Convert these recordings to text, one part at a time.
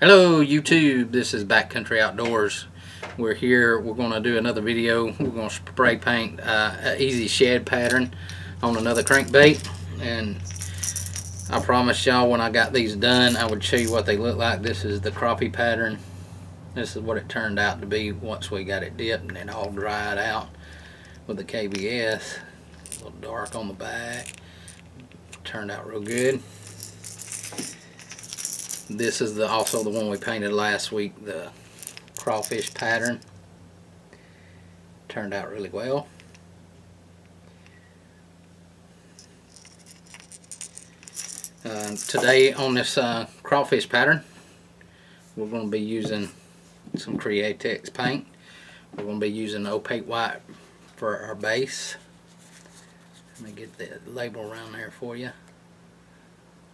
Hello YouTube, this is Backcountry Outdoors. We're here, we're going to do another video. We're going to spray paint an easy shad pattern on another crankbait. And I promised y'all when I got these done I would show you what they look like. This is the crappie pattern. This is what it turned out to be once we got it dipped and it all dried out with the KBS. A little dark on the back. Turned out real good. This is also the one we painted last week, the crawfish pattern. Turned out really well. Today on this crawfish pattern, we're going to be using some Createx paint. We're going to be using opaque white for our base. Let me get the label around there for you.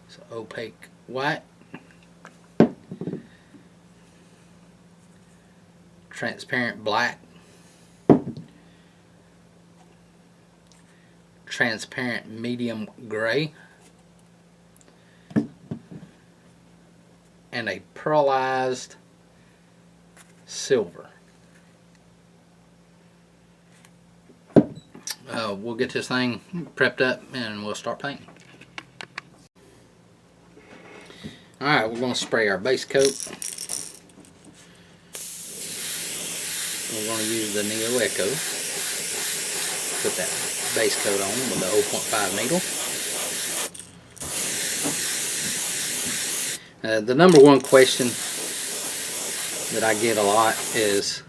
So opaque white. Transparent black, transparent medium gray, and a pearlized silver. We'll get this thing prepped up and we'll start painting. Alright, we're going to spray our base coat. We're going to use the Neo Echo. Put that base coat on with the 0.5 needle. The number one question that I get a lot is,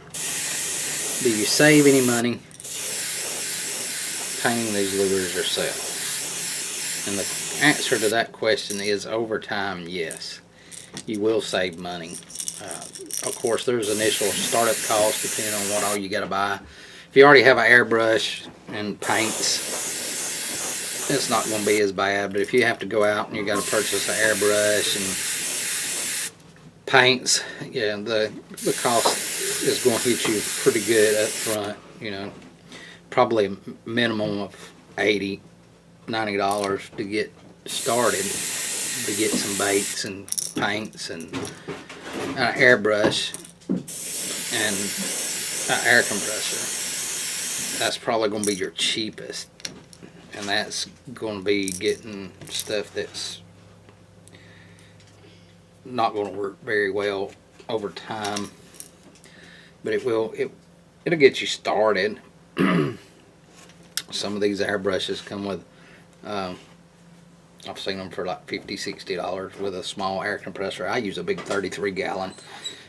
do you save any money painting these lures yourself? And the answer to that question is, over time, yes. You will save money. Of course, there's initial startup costs depending on what all you got to buy. If you already have an airbrush and paints, it's not going to be as bad. But if you have to go out and you got to purchase an airbrush and paints, yeah, the cost is going to hit you pretty good up front. You know, probably a minimum of $80, $90 to get started, to get some baits and paints and an airbrush and an air compressor. That's probably going to be your cheapest, and that's going to be getting stuff that's not going to work very well over time, but it'll get you started. Some of these airbrushes come with I've seen them for like $50, $60 with a small air compressor. I use a big 33 gallon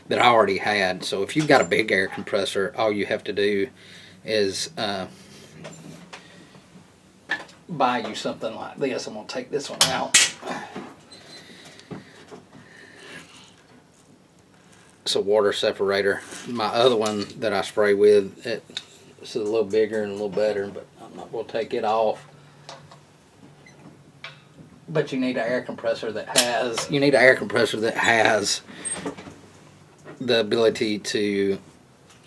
that I already had. So if you've got a big air compressor, all you have to do is buy you something like this. I'm going to take this one out. It's a water separator. My other one that I spray with, it's a little bigger and a little better, but I'm not going to take it off. But you need an air compressor that has the ability to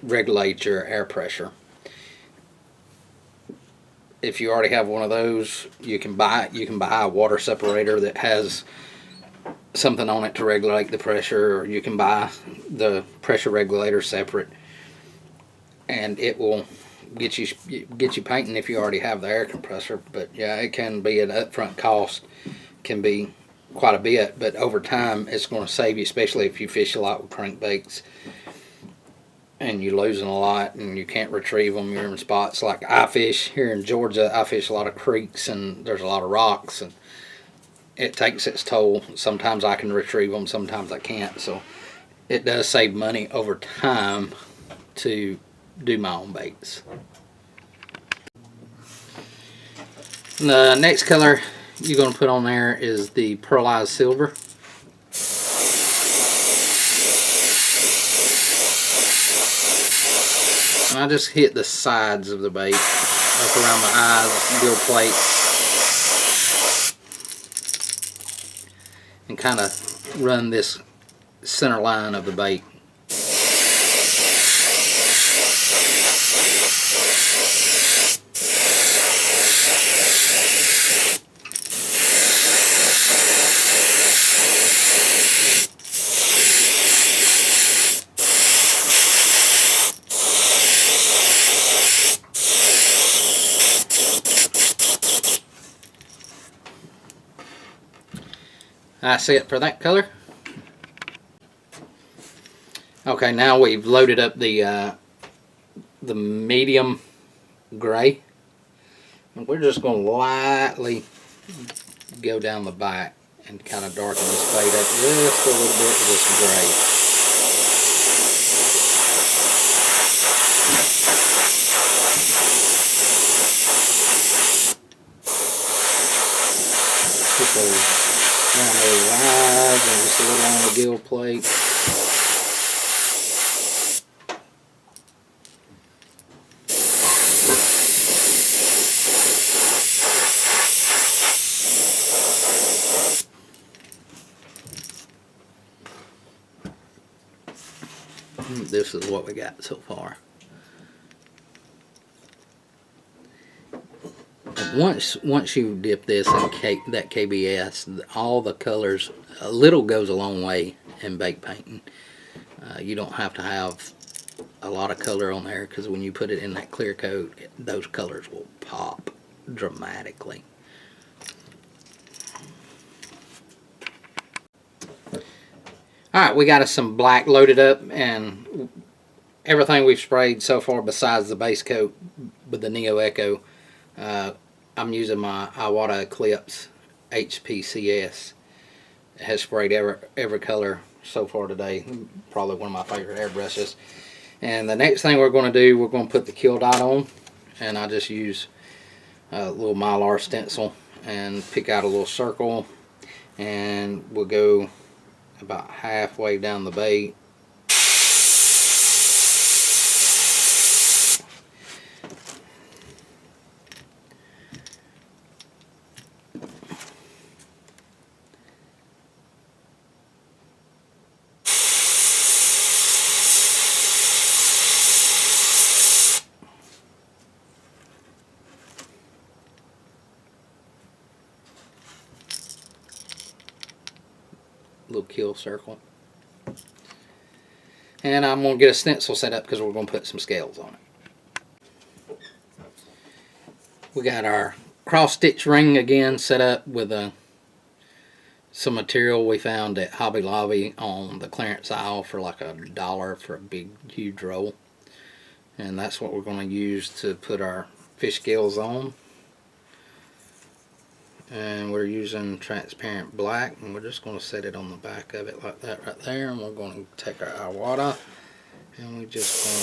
regulate your air pressure. If you already have one of those, you can buy a water separator that has something on it to regulate the pressure, or you can buy the pressure regulator separate, and it will get you painting if you already have the air compressor. But yeah, it can be an upfront cost, can be quite a bit, but over time it's going to save you, especially if you fish a lot with crankbaits and you're losing a lot and you can't retrieve them. You're in spots like I fish here in Georgia. I fish a lot of creeks and there's a lot of rocks, and it takes its toll. Sometimes I can retrieve them, sometimes I can't. So it does save money over time to do my own baits. The next color you're going to put on there is the Pearlized silver. And I just hit the sides of the bait, up around the eyes, gill plate, and kind of run this center line of the bait. That's it for that color. Okay, now we've loaded up the medium gray. And we're just going to lightly go down the back and kind of darken this fade up just a little bit with this gray. Put those around those eyes and just a little on the gill plate. This is what we got so far. Once you dip this in that KBS, all the colors, a little goes a long way in bake painting. You don't have to have a lot of color on there, because when you put it in that clear coat, those colors will pop dramatically. Alright, we got us some black loaded up, and everything we've sprayed so far besides the base coat with the Neo Echo, I'm using my Iwata Eclipse HPCS. It has sprayed every color so far today. Probably one of my favorite airbrushes. And the next thing we're going to do, we're going to put the kill dot on, and I just use a little Mylar stencil and pick out a little circle, and we'll go about halfway down the bait. Little kill circle, and I'm going to get a stencil set up because we're going to put some scales on it. We got our cross stitch ring again set up with some material we found at Hobby Lobby on the clearance aisle for like $1 for a big huge roll, and that's what we're going to use to put our fish scales on. And we're using transparent black, and we're just going to set it on the back of it like that right there, and we're going to take our Iwata and we're just going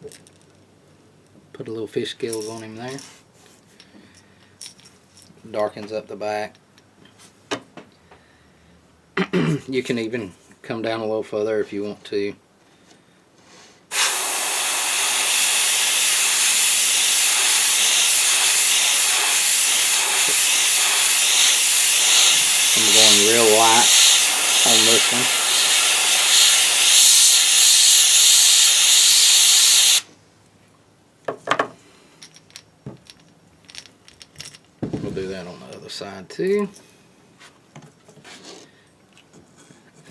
to put a little fish scales on him there. Darkens up the back. You can even come down a little further if you want to. I'm going real light on this one. We'll do that on the other side too.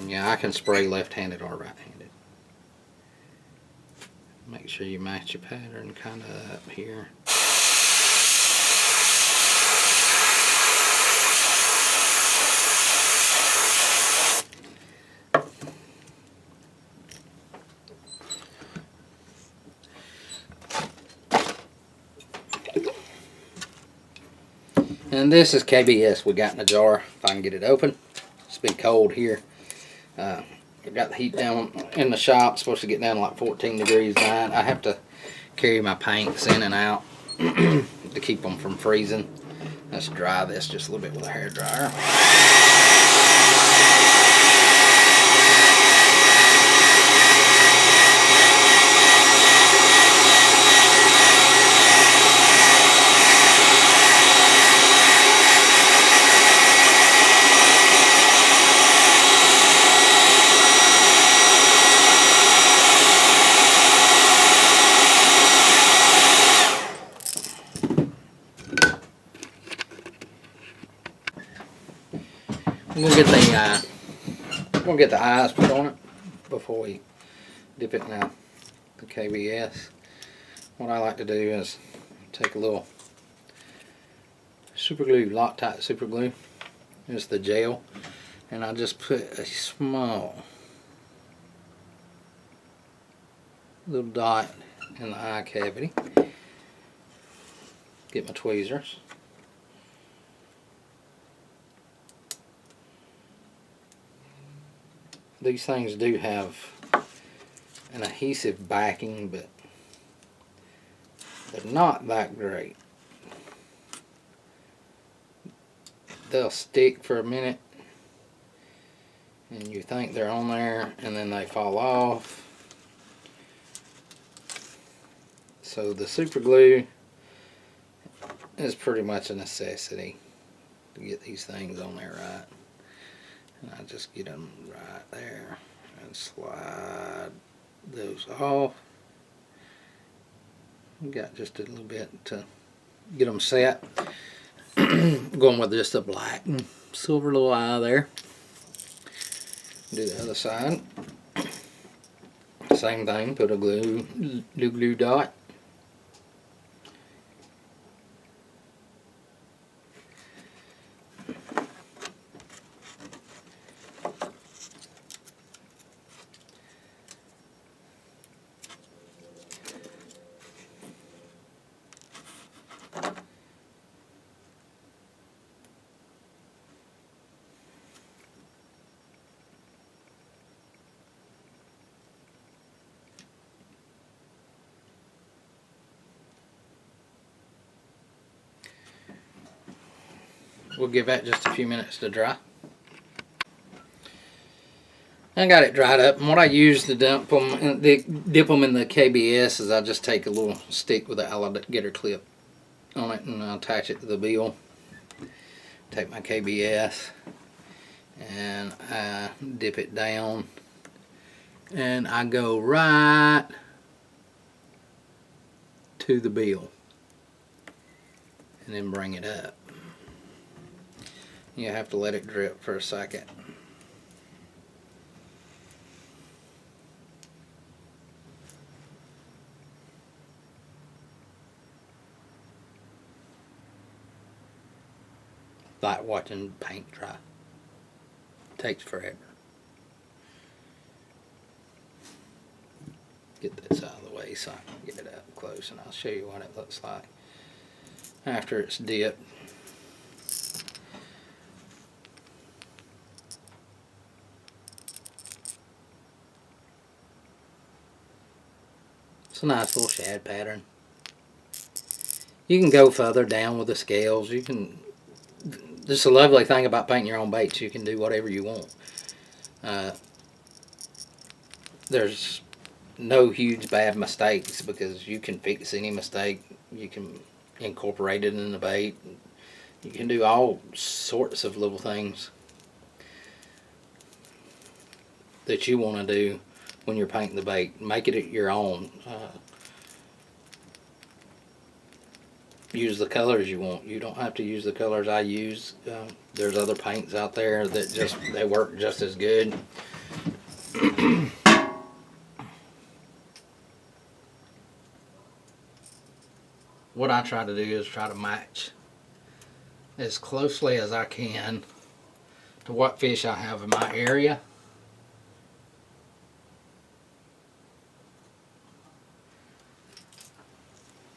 And yeah, I can spray left-handed or right-handed. Make sure you match your pattern kind of up here. And this is KBS we got in a jar, if I can get it open. It's been cold here. I've got the heat down in the shop. It's supposed to get down to like 14 degrees tonight. I have to carry my paints in and out to keep them from freezing. Let's dry this just a little bit with a hair dryer. We'll get the eyes put on it before we dip it in the KBS. What I like to do is take a little super glue, Loctite super glue. It's the gel, and I just put a small little dot in the eye cavity. Get my tweezers. These things do have an adhesive backing, but they're not that great. They'll stick for a minute and you think they're on there, and then they fall off. So the super glue is pretty much a necessity to get these things on there right. And I just get them right there and slide those off. Got just a little bit to get them set. Going with just a black and silver little eye there. Do the other side. Same thing, put a glue dot. We'll give that just a few minutes to dry. I got it dried up, and what I use to dip them in the KBS is I just take a little stick with an alligator clip on it, and I attach it to the bill. Take my KBS and I dip it down, and I go right to the bill and then bring it up. You have to let it drip for a second. Like watching paint dry. Takes forever. Get this out of the way so I can get it up close, and I'll show you what it looks like after it's dipped. It's a nice little shad pattern. You can go further down with the scales. You can. This is a lovely thing about painting your own baits. You can do whatever you want. There's no huge bad mistakes because you can fix any mistake. You can incorporate it in the bait. You can do all sorts of little things that you want to do when you're painting the bait. Make it your own. Use the colors you want. You don't have to use the colors I use. There's other paints out there that they work just as good. What I try to do is try to match as closely as I can to what fish I have in my area.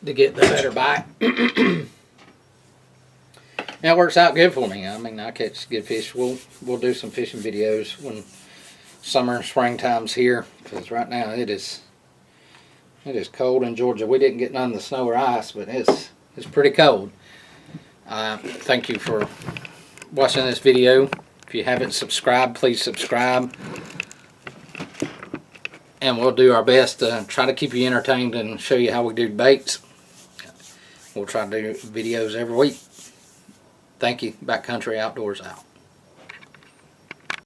To get the better bite. That works out good for me. I mean, I catch good fish. We'll do some fishing videos when summer and springtime's here, because right now it is cold in Georgia. We didn't get none of the snow or ice, but it's pretty cold. Thank you for watching this video. If you haven't subscribed, please subscribe. And we'll do our best to try to keep you entertained and show you how we do baits. We'll try to do videos every week. Thank you. Backcountry Outdoors out.